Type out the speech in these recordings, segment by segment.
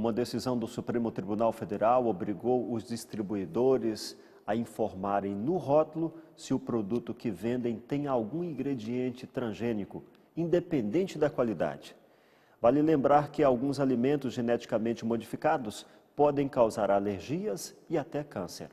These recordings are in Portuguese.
Uma decisão do Supremo Tribunal Federal obrigou os distribuidores a informarem no rótulo se o produto que vendem tem algum ingrediente transgênico, independente da qualidade. Vale lembrar que alguns alimentos geneticamente modificados podem causar alergias e até câncer.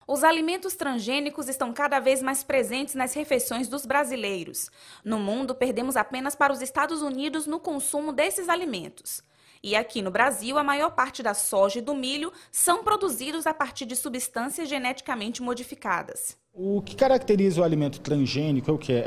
Os alimentos transgênicos estão cada vez mais presentes nas refeições dos brasileiros. No mundo, perdemos apenas para os Estados Unidos no consumo desses alimentos. E aqui no Brasil, a maior parte da soja e do milho são produzidos a partir de substâncias geneticamente modificadas. O que caracteriza o alimento transgênico é o quê?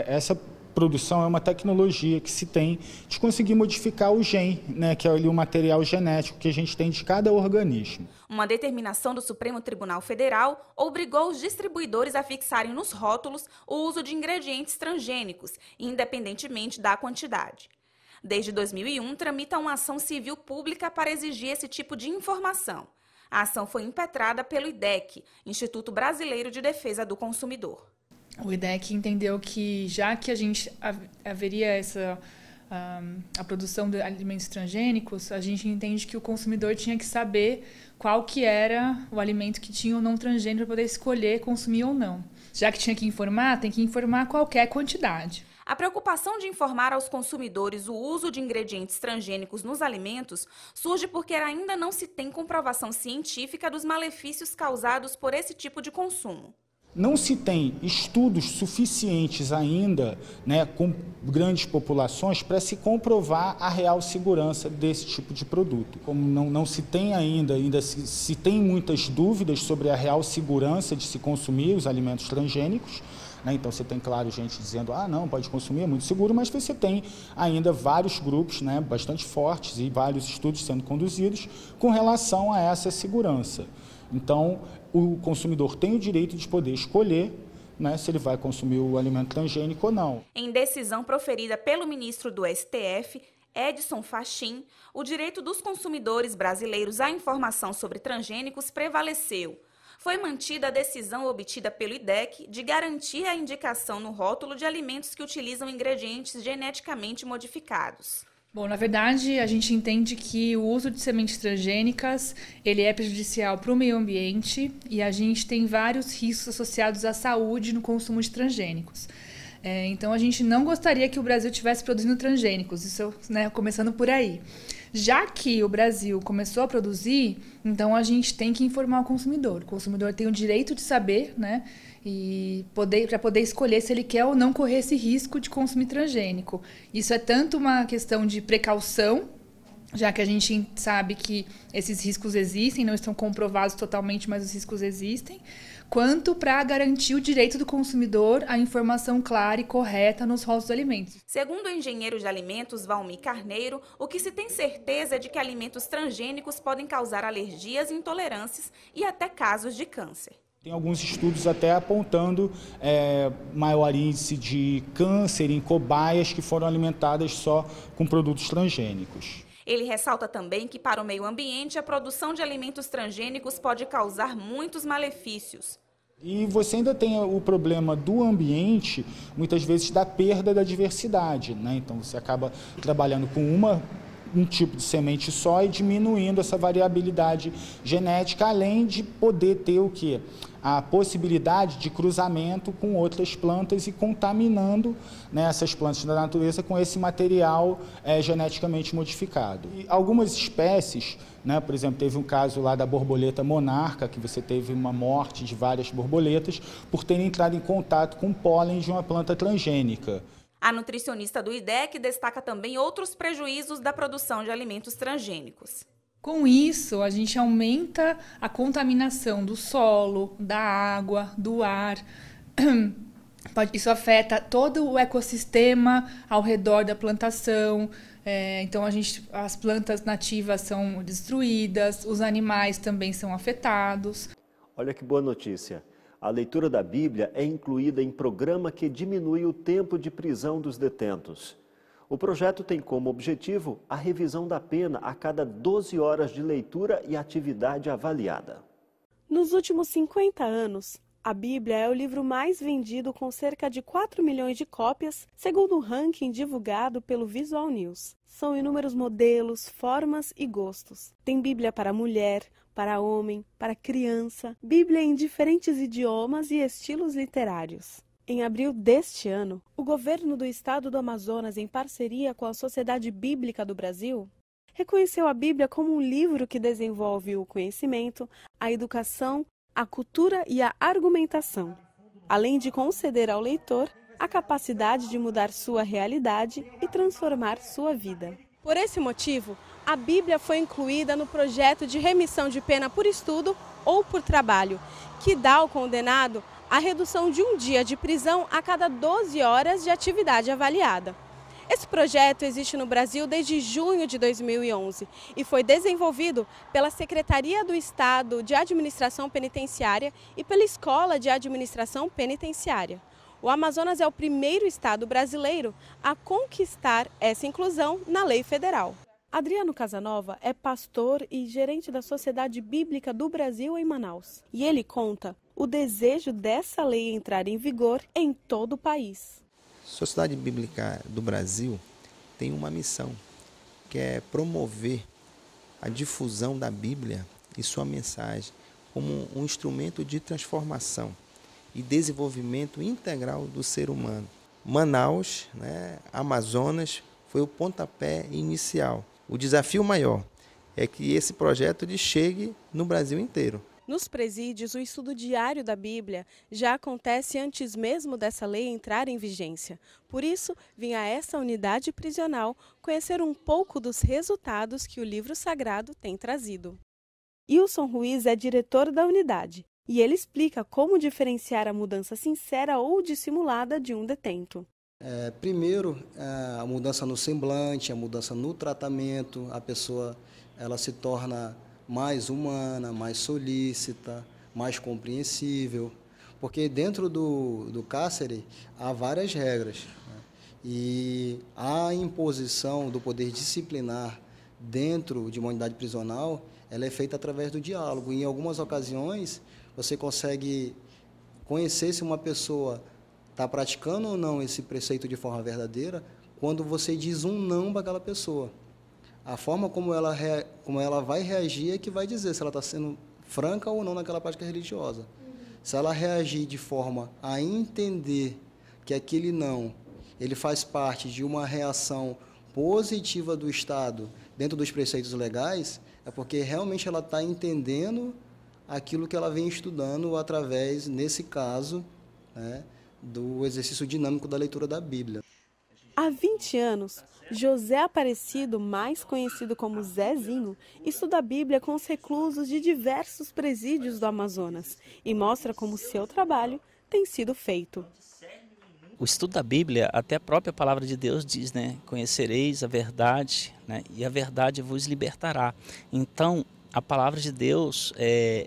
Essa produção é uma tecnologia que se tem de conseguir modificar o gene, né, que é ali o material genético que a gente tem de cada organismo. Uma determinação do Supremo Tribunal Federal obrigou os distribuidores a fixarem nos rótulos o uso de ingredientes transgênicos, independentemente da quantidade. Desde 2001, tramita uma ação civil pública para exigir esse tipo de informação. A ação foi impetrada pelo IDEC, Instituto Brasileiro de Defesa do Consumidor. O IDEC entendeu que, já que haveria a produção de alimentos transgênicos, a gente entende que o consumidor tinha que saber qual que era o alimento que tinha ou não transgênico para poder escolher consumir ou não. Já que tinha que informar, tem que informar qualquer quantidade. A preocupação de informar aos consumidores o uso de ingredientes transgênicos nos alimentos surge porque ainda não se tem comprovação científica dos malefícios causados por esse tipo de consumo. Não se tem estudos suficientes ainda, né, com grandes populações para se comprovar a real segurança desse tipo de produto. Como não se tem ainda se tem muitas dúvidas sobre a real segurança de se consumir os alimentos transgênicos, né, então você tem, claro, gente dizendo, não, pode consumir, é muito seguro, mas você tem ainda vários grupos, né, bastante fortes e vários estudos sendo conduzidos com relação a essa segurança. Então, o consumidor tem o direito de poder escolher, né, se ele vai consumir o alimento transgênico ou não. Em decisão proferida pelo ministro do STF, Edson Fachin, o direito dos consumidores brasileiros à informação sobre transgênicos prevaleceu. Foi mantida a decisão obtida pelo IDEC de garantir a indicação no rótulo de alimentos que utilizam ingredientes geneticamente modificados. Bom, na verdade, a gente entende que o uso de sementes transgênicas ele é prejudicial para o meio ambiente e a gente tem vários riscos associados à saúde no consumo de transgênicos. Então, a gente não gostaria que o Brasil estivesse produzindo transgênicos, isso, né, começando por aí. Já que o Brasil começou a produzir, então a gente tem que informar o consumidor. O consumidor tem o direito de saber, né, e para poder escolher se ele quer ou não correr esse risco de consumir transgênico. Isso é tanto uma questão de precaução, já que a gente sabe que esses riscos existem, não estão comprovados totalmente, mas os riscos existem, quanto para garantir o direito do consumidor à informação clara e correta nos rótulos de alimentos. Segundo o engenheiro de alimentos Valmir Carneiro, o que se tem certeza é de que alimentos transgênicos podem causar alergias, intolerâncias e até casos de câncer. Tem alguns estudos até apontando maior índice de câncer em cobaias que foram alimentadas só com produtos transgênicos. Ele ressalta também que, para o meio ambiente, a produção de alimentos transgênicos pode causar muitos malefícios. E você ainda tem o problema do ambiente, muitas vezes da perda da diversidade, né? Então você acaba trabalhando com um tipo de semente só e diminuindo essa variabilidade genética, além de poder ter o quê? A possibilidade de cruzamento com outras plantas e contaminando, né, essas plantas da natureza com esse material geneticamente modificado. E algumas espécies, né, por exemplo, teve um caso lá da borboleta monarca, que você teve uma morte de várias borboletas por terem entrado em contato com pólen de uma planta transgênica. A nutricionista do IDEC destaca também outros prejuízos da produção de alimentos transgênicos. Com isso, a gente aumenta a contaminação do solo, da água, do ar. Isso afeta todo o ecossistema ao redor da plantação. Então, as plantas nativas são destruídas, os animais também são afetados. Olha que boa notícia. A leitura da Bíblia é incluída em programa que diminui o tempo de prisão dos detentos. O projeto tem como objetivo a revisão da pena a cada 12 horas de leitura e atividade avaliada. Nos últimos 50 anos, A Bíblia é o livro mais vendido com cerca de 4 milhões de cópias, segundo o ranking divulgado pelo Visual News. São inúmeros modelos, formas e gostos. Tem Bíblia para mulher, para homem, para criança, Bíblia em diferentes idiomas e estilos literários. Em abril deste ano, o governo do estado do Amazonas, em parceria com a Sociedade Bíblica do Brasil, reconheceu a Bíblia como um livro que desenvolve o conhecimento, a educação, a cultura e a argumentação, além de conceder ao leitor a capacidade de mudar sua realidade e transformar sua vida. Por esse motivo, a Bíblia foi incluída no projeto de remissão de pena por estudo ou por trabalho, que dá ao condenado a redução de um dia de prisão a cada 12 horas de atividade avaliada. Esse projeto existe no Brasil desde junho de 2011 e foi desenvolvido pela Secretaria do Estado de Administração Penitenciária e pela Escola de Administração Penitenciária. O Amazonas é o primeiro estado brasileiro a conquistar essa inclusão na lei federal. Adriano Casanova é pastor e gerente da Sociedade Bíblica do Brasil em Manaus. E ele conta o desejo dessa lei entrar em vigor em todo o país. A Sociedade Bíblica do Brasil tem uma missão, que é promover a difusão da Bíblia e sua mensagem como um instrumento de transformação e desenvolvimento integral do ser humano. Manaus, Amazonas, foi o pontapé inicial. O desafio maior é que esse projeto chegue no Brasil inteiro. Nos presídios, o estudo diário da Bíblia já acontece antes mesmo dessa lei entrar em vigência. Por isso, vim a essa unidade prisional conhecer um pouco dos resultados que o livro sagrado tem trazido. Wilson Ruiz é diretor da unidade e ele explica como diferenciar a mudança sincera ou dissimulada de um detento. Primeiro, a mudança no semblante, a mudança no tratamento, a pessoa ela se torna mais humana, mais solícita, mais compreensível, porque dentro do cárcere há várias regras, e a imposição do poder disciplinar dentro de uma unidade prisional, ela é feita através do diálogo. Em algumas ocasiões, você consegue conhecer se uma pessoa está praticando ou não esse preceito de forma verdadeira quando você diz um não para aquela pessoa. A forma como ela vai reagir é que vai dizer se ela está sendo franca ou não naquela prática religiosa. Se ela reagir de forma a entender que aquele não, ele faz parte de uma reação positiva do Estado dentro dos preceitos legais, é porque realmente ela está entendendo aquilo que ela vem estudando através, nesse caso, do exercício dinâmico da leitura da Bíblia. Há 20 anos, José Aparecido, mais conhecido como Zezinho, estuda a Bíblia com os reclusos de diversos presídios do Amazonas e mostra como seu trabalho tem sido feito. O estudo da Bíblia, até a própria palavra de Deus diz, conhecereis a verdade, e a verdade vos libertará. Então, a palavra de Deus,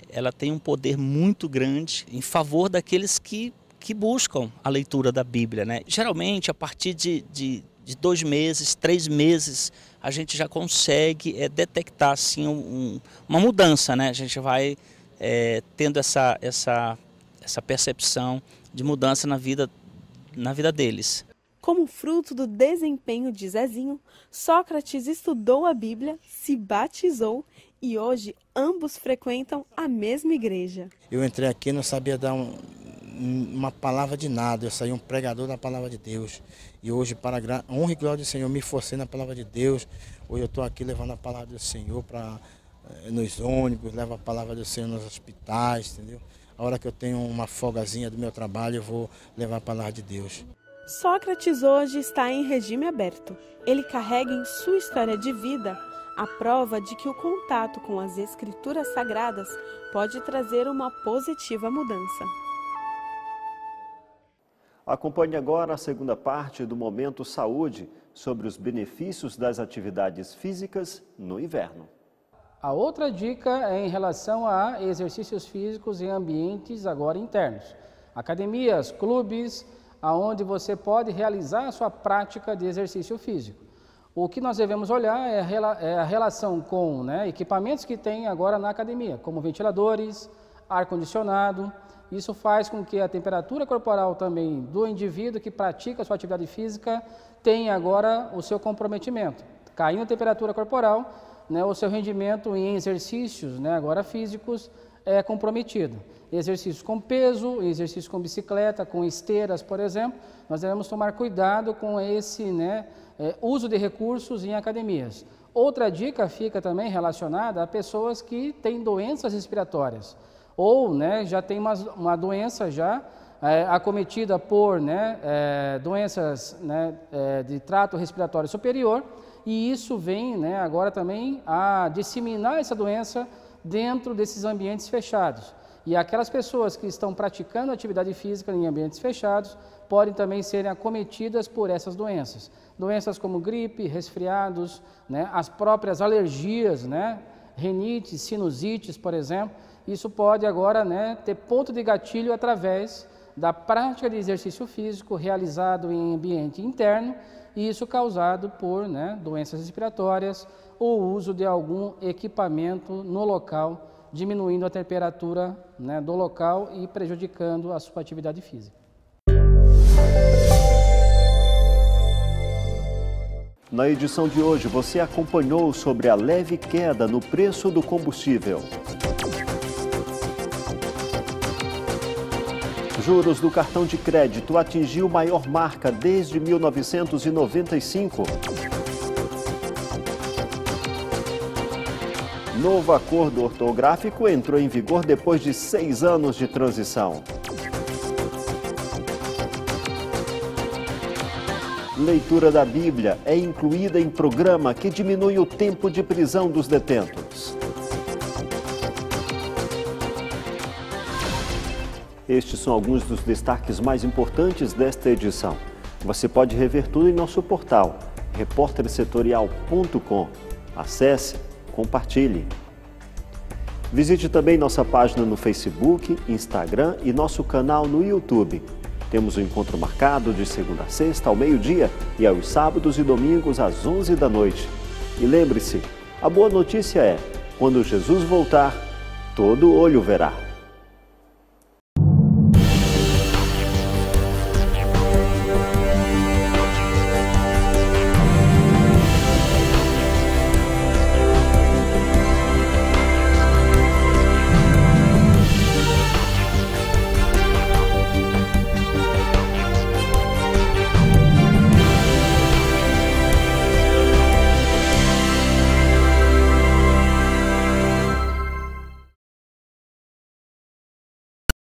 ela tem um poder muito grande em favor daqueles que buscam a leitura da Bíblia, Geralmente, a partir de 2 meses, 3 meses, a gente já consegue detectar assim, uma mudança, A gente vai tendo essa percepção de mudança na vida deles. Como fruto do desempenho de Zezinho, Sócrates estudou a Bíblia, se batizou e hoje ambos frequentam a mesma igreja. Eu entrei aqui e não sabia dar uma palavra de nada, eu saí um pregador da palavra de Deus. E hoje, para a honra e glória do Senhor, me forcei na palavra de Deus. Hoje eu estou aqui levando a palavra do Senhor nos ônibus, levo a palavra do Senhor nos hospitais, entendeu? A hora que eu tenho uma folgazinha do meu trabalho, eu vou levar a palavra de Deus. Sócrates hoje está em regime aberto. Ele carrega em sua história de vida a prova de que o contato com as Escrituras Sagradas pode trazer uma positiva mudança. Acompanhe agora a segunda parte do Momento Saúde sobre os benefícios das atividades físicas no inverno. A outra dica é em relação a exercícios físicos em ambientes agora internos. Academias, clubes, aonde você pode realizar a sua prática de exercício físico. O que nós devemos olhar é a relação com equipamentos que tem agora na academia, como ventiladores, ar-condicionado, Isso faz com que a temperatura corporal também do indivíduo que pratica a sua atividade física tenha agora o seu comprometimento. Caindo a temperatura corporal, né, o seu rendimento em exercícios, né, agora físicos, é comprometido. Exercícios com peso, exercícios com bicicleta, com esteiras, por exemplo, nós devemos tomar cuidado com esse, né, uso de recursos em academias. Outra dica fica também relacionada a pessoas que têm doenças respiratórias ou, né, já tem uma doença já acometida por, né, doenças, né, de trato respiratório superior, e isso vem, né, agora também a disseminar essa doença dentro desses ambientes fechados. E aquelas pessoas que estão praticando atividade física em ambientes fechados podem também serem acometidas por essas doenças. Doenças como gripe, resfriados, né, as próprias alergias, né, rinites, sinusites, por exemplo. Isso pode agora, né, ter ponto de gatilho através da prática de exercício físico realizado em ambiente interno, e isso causado por, né, doenças respiratórias ou uso de algum equipamento no local, diminuindo a temperatura, né, do local e prejudicando a sua atividade física. Na edição de hoje, você acompanhou sobre a leve queda no preço do combustível. Juros do cartão de crédito atingiu maior marca desde 1995. Novo acordo ortográfico entrou em vigor depois de 6 anos de transição. Leitura da Bíblia é incluída em programa que diminui o tempo de prisão dos detentos. Estes são alguns dos destaques mais importantes desta edição. Você pode rever tudo em nosso portal, repórtersetorial.com. Acesse, compartilhe. Visite também nossa página no Facebook, Instagram e nosso canal no YouTube. Temos um encontro marcado de segunda a sexta ao meio-dia e aos sábados e domingos às 11 da noite. E lembre-se, a boa notícia é, quando Jesus voltar, todo olho verá.